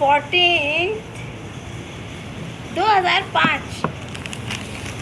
14 2005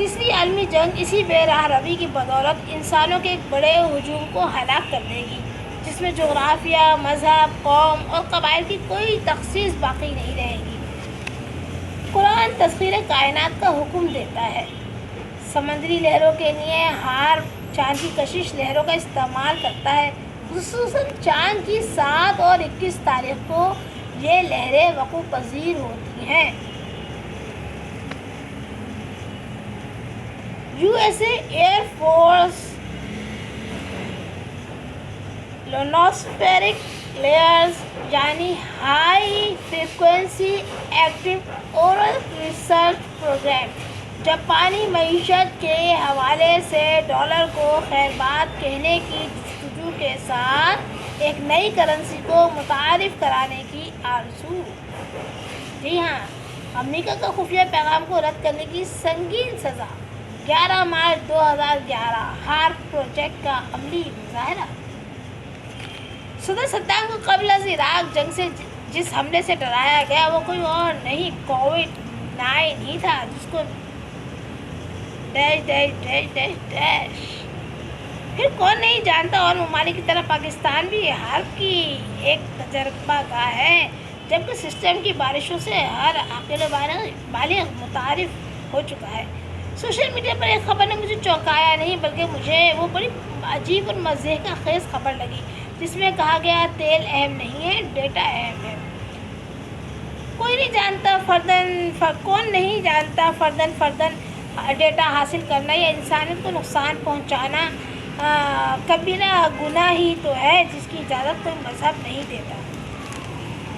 تیسری عالمی جنگ اسی بے راہ روی کی بدولت انسانوں کے ایک بڑے ہجوم کو ہلاک کر دے گی، جس میں جغرافیہ، مذہب، قوم اور قبائل کی کوئی تخصیص باقی نہیں رہے گی۔ قرآن تسخیر کائنات کا حکم دیتا ہے، سمندری لہروں کے لیے ہار چاند کی کشش لہروں کا استعمال کرتا ہے، خصوصاً چاند کی 7 اور 21 تاریخ کو یہ لہریں وقوع پذیر ہوتی ہیں۔ USA air force ionospheric layers یعنی high frequency active auroral research programme جاپانی معیشت کے حوالے سے ڈالر کو خیرباد کہنے کی جستجو کے ساتھ ایک نئی کرنسی کو متعارف کرانے کی آرزو۔ جی ہاں، امریکہ کا خفیہ پیغام کو رد کرنے کی سنگین سزا۔ 11 مارچ 2011 ہارپ پروجیکٹ کا عملی مظاہرہ۔ صدر صدام کو قبل از عراق جنگ سے جس حملے سے ڈرایا گیا وہ کوئی اور نہیں، کووڈ-19 ہی تھا، جس کو پھر کون نہیں جانتا۔ اور ممالک کی طرح پاکستان بھی حرب کی ایک تجربہ گاہ ہے، جبکہ سسٹم کی بارشوں سے ہر عاقل بالغ متعارف ہو چکا ہے۔ سوشل میڈیا پر ایک خبر نے مجھے چونکایا نہیں، بلکہ مجھے وہ بڑی عجیب اور مزے کا خیز خبر لگی، جس میں کہا گیا تیل اہم نہیں ہے، ڈیٹا اہم ہے۔ کون نہیں جانتا فرداً ڈیٹا حاصل کرنا یا انسانیت کو نقصان پہنچانا کبیرہ گناہ ہی تو ہے، جس کی اجازت کوئی مذہب نہیں دیتا۔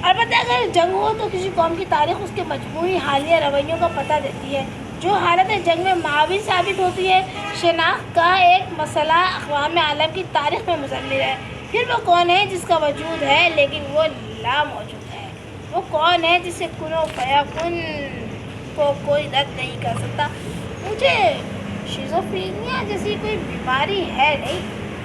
البتہ اگر جنگ ہو تو کسی قوم کی تاریخ اس کے مجموعی حالیہ رویوں کا پتہ دیتی ہے، جو حالت جنگ میں معاون ثابت ہوتی ہے۔ شناخت کا ایک مسئلہ اقوام عالم کی تاریخ میں مضمر ہے۔ پھر وہ کون ہے جس کا وجود ہے لیکن وہ لا موجود ہے؟ وہ کون ہے جسے کن و فیکن کو کوئی رد نہیں کر سکتا؟ مجھے شیزوفرینیا جیسی کوئی بیماری ہے نہیں،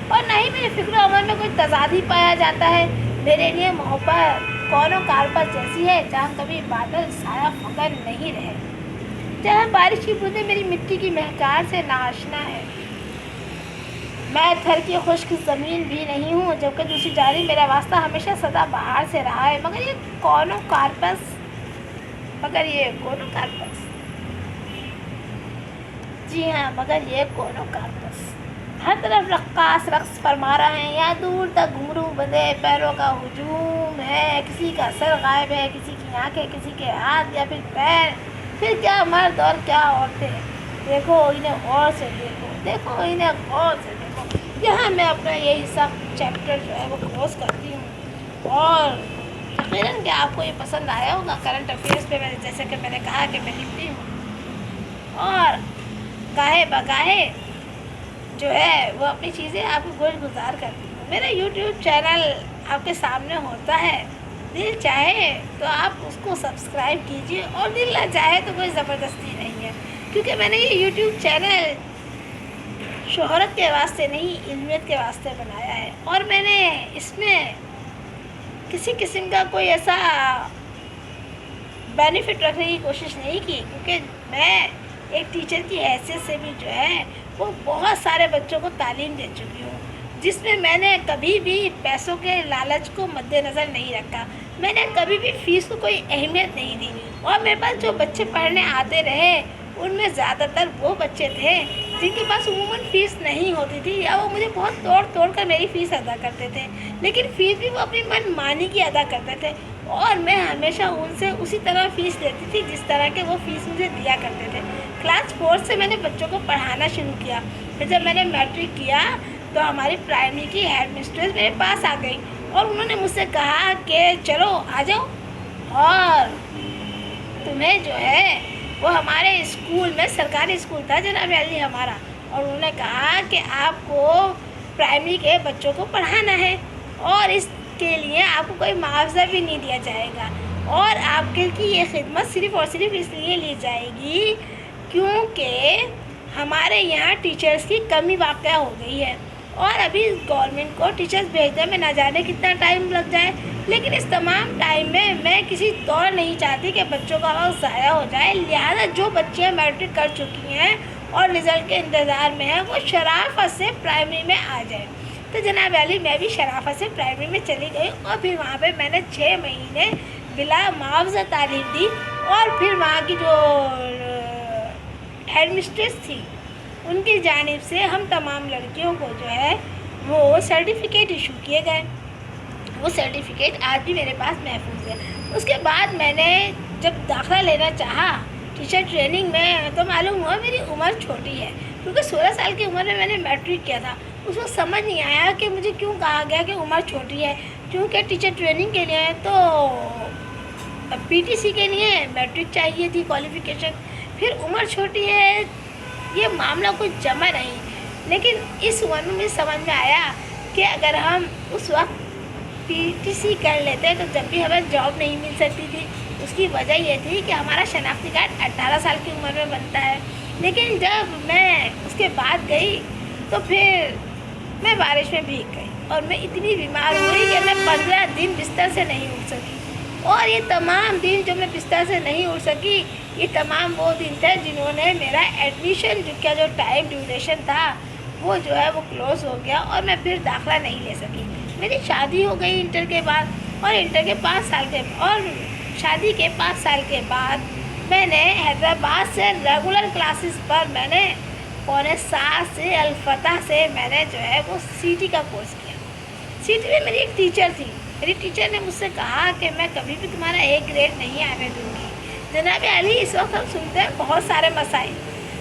اور نہ ہی میرے فکر و عمل میں کوئی تضاد ہی پایا جاتا ہے۔ میرے لیے محبت کون و کاربت جیسی ہے، جہاں کبھی بادل سایہ فکن نہیں رہے، جہاں بارش کی بوندیں میری مٹی کی مہکار سے ناآشنا ہے۔ میں تھر کی خشک زمین بھی نہیں ہوں، جبکہ دوسری جانب میرا واسطہ ہمیشہ سدا بہار سے رہا ہے۔ مگر یہ کونو کارپس جی ہاں، مگر یہ کونو کارپس ہر طرف رقاص رقص فرما رہے ہیں، یا دور تک گھنگرو بندھے پیروں کا ہجوم ہے، کسی کا سر غائب ہے، کسی کی آنکھیں، کسی کے ہاتھ یا پھر پیر، پھر کیا مرد اور کیا عورتیں۔ دیکھو انہیں غور سے دیکھو انہیں غور سے دیکھو۔ یہاں میں اپنا یہ حصہ چیپٹر جو ہے وہ کلوز کرتی ہوں، اور یقیناً کہ آپ کو یہ پسند آیا ہوگا۔ کرنٹ افیئرس پہ جیسے کہ میں نے کہا کہ میں لکھتی ہوں، اور گاہے بگاہے جو ہے وہ اپنی چیزیں آپ کو گوش گزار کرتی ہوں۔ میرا یوٹیوب چینل آپ کے سامنے ہوتا ہے، دل چاہے تو آپ اس کو سبسکرائب کیجیے، اور دل نہ چاہے تو کوئی زبردستی نہیں ہے، کیونکہ میں نے یہ یوٹیوب چینل شہرت کے واسطے نہیں، علمیت کے واسطے بنایا ہے، اور میں نے اس میں کسی قسم کا کوئی ایسا بینیفٹ رکھنے کی کوشش نہیں کی، کیونکہ میں ایک ٹیچر کی حیثیت سے بھی جو ہے وہ بہت سارے بچوں کو تعلیم دے چکی ہوں، جس میں نے کبھی بھی پیسوں کے لالچ کو مد نظر نہیں رکھا۔ میں نے کبھی بھی فیس کو کوئی اہمیت نہیں دی، اور میرے پاس جو بچے پڑھنے آتے رہے ان میں زیادہ تر وہ بچے تھے جن کے پاس عموماً فیس نہیں ہوتی تھی، یا وہ مجھے بہت توڑ کر میری فیس ادا کرتے تھے، لیکن فیس بھی وہ اپنی من مانی کی ادا کرتے تھے، اور میں ہمیشہ ان سے اسی طرح فیس لیتی تھی جس طرح کے وہ فیس مجھے دیا کرتے تھے۔ کلاس 4 سے میں نے بچوں کو پڑھانا شروع کیا۔ پھر جب میں نے میٹرک کیا تو ہماری پرائمری کی ہیڈ مسٹریس میرے پاس آ گئی، اور انہوں نے مجھ سے کہا کہ چلو آ جاؤ، اور تمہیں جو ہے وہ ہمارے اسکول میں، سرکاری اسکول تھا جناب علی ہمارا، اور انہوں نے کہا کہ آپ کو پرائمری کے بچوں کو پڑھانا ہے، اور اس کے لیے آپ کو کوئی معاوضہ بھی نہیں دیا جائے گا، اور آپ کی یہ خدمت صرف اور صرف اس لیے لی جائے گی کیونکہ ہمارے یہاں ٹیچرز کی کمی واقع ہو گئی ہے، اور ابھی گورنمنٹ کو ٹیچرز بھیجنے میں نہ جانے کتنا ٹائم لگ جائے، لیکن اس تمام ٹائم میں کسی طور نہیں چاہتی کہ بچوں کا وقت ضائع ہو جائے، لہٰذا جو بچیاں میٹرک کر چکی ہیں اور رزلٹ کے انتظار میں ہے، وہ شرافت سے پرائمری میں آ جائے۔ تو جناب عالی میں بھی شرافت سے پرائمری میں چلی گئی اور پھر وہاں پہ میں نے 6 مہینے بلا معاوضہ تعلیم دی، اور پھر وہاں کی جو ہیڈ مسٹریس تھی ان کی جانب سے ہم تمام لڑکیوں کو جو ہے وہ سرٹیفکیٹ ایشو کیے گئے۔ وہ سرٹیفکیٹ آج بھی میرے پاس محفوظ ہے۔ اس کے بعد میں نے جب داخلہ لینا چاہا ٹیچر ٹریننگ میں تو معلوم ہوا میری عمر چھوٹی ہے، کیونکہ 16 سال کی عمر میں نے میٹرک کیا تھا۔ اس وقت سمجھ نہیں آیا کہ مجھے کیوں کہا گیا کہ عمر چھوٹی ہے، کیونکہ ٹیچر ٹریننگ کے لیے تو پی ٹی سی کے لیے میٹرک چاہیے تھی کوالیفیکیشن، پھر عمر چھوٹی ہے، یہ معاملہ کچھ جمع نہیں۔ لیکن اس عمر میں مجھے سمجھ میں آیا کہ اگر ہم اس وقت پی ٹی سی کر لیتے تو جب بھی ہمیں جاب نہیں مل سکتی تھی۔ اس کی وجہ یہ تھی کہ ہمارا شناختی کارڈ 18 سال کی عمر میں بنتا ہے۔ لیکن جب میں اس کے بعد گئی تو پھر میں بارش میں بھیگ گئی اور میں اتنی بیمار ہوئی کہ میں 15 دن بستر سے نہیں اٹھ سکی، اور یہ تمام دن جو میں بستر سے نہیں اٹھ سکی یہ تمام وہ دن تھے جنہوں نے میرا ایڈمیشن کا جو ٹائم ڈیوریشن تھا وہ جو ہے وہ کلوز ہو گیا، اور میں پھر داخلہ نہیں لے سکی۔ میری شادی ہو گئی انٹر کے بعد، اور انٹر کے 5 سال کے اور شادی کے 5 سال کے بعد میں نے حیدرآباد سے ریگولر کلاسز پر میں نے 6:45 سے الفتح سے میں نے جو ہے وہ سی ٹی کا کورس کیا۔ سی ٹی میں میری ایک ٹیچر تھی، میری ٹیچر نے مجھ سے کہا کہ میں کبھی بھی تمہارا A گریڈ نہیں آنے دوں گی۔ جناب عالی اس وقت ہم سنتے ہیں بہت سارے مسائل،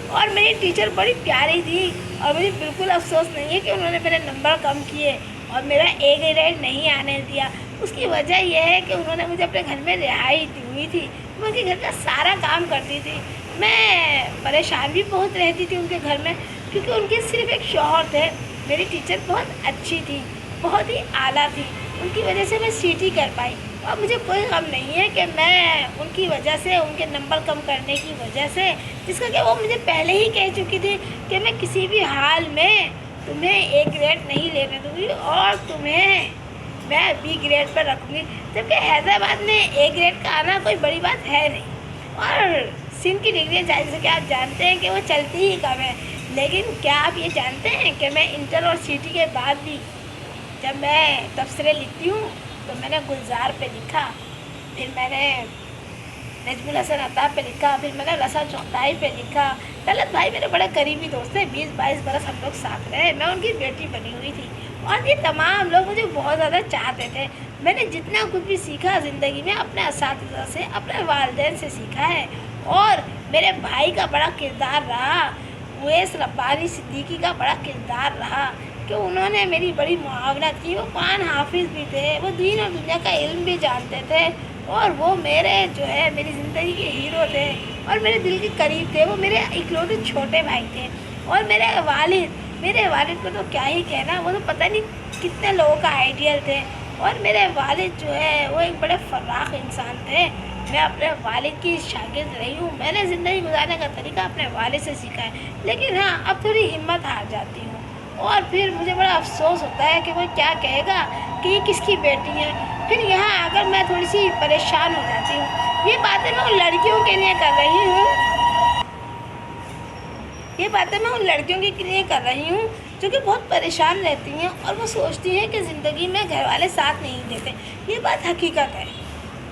اور میری ٹیچر بڑی پیاری تھی، اور مجھے بالکل افسوس نہیں ہے کہ انہوں نے میرے نمبر کم کیے اور میرا A گریڈ نہیں آنے دیا۔ اس کی وجہ یہ ہے کہ انہوں نے مجھے اپنے گھر میں رہائی دی ہوئی تھی، میں ان کے گھر کا سارا کام کرتی تھی۔ میں پریشان بھی بہت رہتی تھی ان کے گھر میں، کیونکہ ان کے صرف ایک شوہر تھے۔ میری ٹیچر بہت اچھی تھی، بہت ہی اعلیٰ تھی، ان کی وجہ سے میں سی ٹی کر پائی، اور مجھے کوئی غم نہیں ہے کہ میں ان کی وجہ سے، ان کے نمبر کم کرنے کی وجہ سے، جس کا کہ وہ مجھے پہلے ہی کہہ چکی تھی کہ میں کسی بھی حال میں تمہیں A گریڈ نہیں لینے دوں گی اور تمہیں میں B گریڈ پر رکھوں گی، جبکہ حیدرآباد میں A گریڈ کا آنا کوئی بڑی بات ہے نہیں، اور سندھ کی ڈگری جیسے کہ آپ جانتے ہیں کہ وہ چلتی ہی کم ہے۔ لیکن کیا آپ یہ جانتے ہیں کہ میں انٹر اور سی ٹی کے بعد بھی جب میں تبصرے لکھتی ہوں تو میں نے گلزار پہ لکھا، پھر میں نے نجم الحسن عطا پہ لکھا، پھر میں نے رسا چغتائی پہ لکھا۔ طلعت بھائی میرے بڑے قریبی دوست تھے، 20-22 برس ہم لوگ ساتھ رہے، میں ان کی بیٹی بنی ہوئی تھی، اور یہ تمام لوگ مجھے بہت زیادہ چاہتے تھے۔ میں نے جتنا کچھ بھی سیکھا زندگی میں اپنے اساتذہ سے، اپنے والدین سے سیکھا ہے، اور میرے بھائی کا بڑا کردار رہا، اویس ربانی صدیقی کا بڑا کردار رہا کہ انہوں نے میری بڑی معاونت کی۔ وہ قرآن حافظ بھی تھے، وہ دین اور دنیا کا علم بھی جانتے تھے، اور وہ میرے جو ہے میری زندگی کے ہیرو تھے اور میرے دل کے قریب تھے۔ وہ میرے اکلوتے چھوٹے بھائی تھے، اور میرے والد کو تو کیا ہی کہنا، وہ تو پتہ نہیں کتنے لوگوں کا آئیڈیل تھے، اور میرے والد جو ہے وہ ایک بڑے فراخ انسان تھے۔ میں اپنے والد کی شاگرد رہی ہوں، میں نے زندگی گزارنے کا طریقہ اپنے والد سے سیکھا ہے، لیکن ہاں اب تھوڑی ہمت ہار جاتی ہوں، اور پھر مجھے بڑا افسوس ہوتا ہے کہ وہ کیا کہے گا کہ یہ کس کی بیٹی ہے۔ پھر یہاں آ کر میں تھوڑی سی پریشان ہو جاتی ہوں۔ یہ باتیں میں ان لڑکیوں کے لیے کر رہی ہوں جو کہ بہت پریشان رہتی ہیں، اور وہ سوچتی ہیں کہ زندگی میں گھر والے ساتھ نہیں دیتے۔ یہ بات حقیقت ہے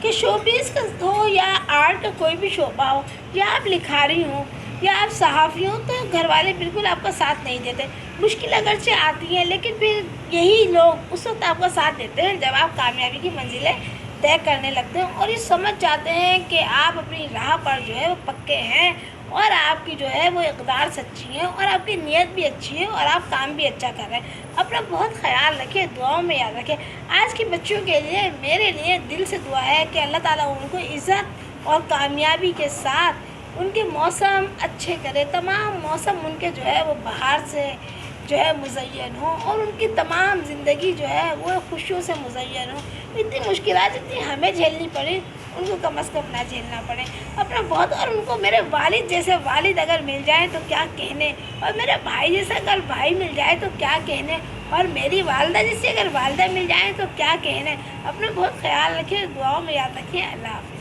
کہ شو پیس کا ہو یا آرٹ کا کوئی بھی شعبہ ہو، یا آپ لکھاری ہوں یا آپ صحافی ہوں، تو گھر والے بالکل آپ کا ساتھ نہیں دیتے۔ مشکل اگرچہ آتی ہیں، لیکن پھر یہی لوگ اس وقت آپ کا ساتھ دیتے ہیں جب آپ کامیابی کی منزلیں طے کرنے لگتے ہیں، اور یہ سمجھ جاتے ہیں کہ آپ اپنی راہ پر جو ہے وہ پکے ہیں، اور آپ کی جو ہے وہ اقدار سچی ہے، اور آپ کی نیت بھی اچھی ہے، اور آپ کام بھی اچھا کر رہے ہیں۔ اپنا بہت خیال رکھیں، دعاؤں میں یاد رکھیں۔ آج کے بچوں کے لیے میرے لیے دل سے دعا ہے کہ اللہ تعالیٰ ان کو عزت اور کامیابی کے ساتھ ان کے موسم اچھے کرے، تمام موسم ان کے جو ہے وہ بہار سے جو ہے مزین ہوں، اور ان کی تمام زندگی جو ہے وہ خوشیوں سے مزین ہو۔ اتنی مشکلات اتنی ہمیں جھیلنی پڑیں، ان کو کم از کم نہ جھیلنا پڑے۔ اپنا بہت، اور ان کو میرے والد جیسے والد اگر مل جائیں تو کیا کہنے، اور میرے بھائی جیسا اگر بھائی مل جائے تو کیا کہنے، اور میری والدہ جیسی اگر والدہ مل جائیں تو کیا کہنے۔ اپنا بہت خیال رکھیں، دعاؤں میں یاد رکھیں۔ اللہ حافظ۔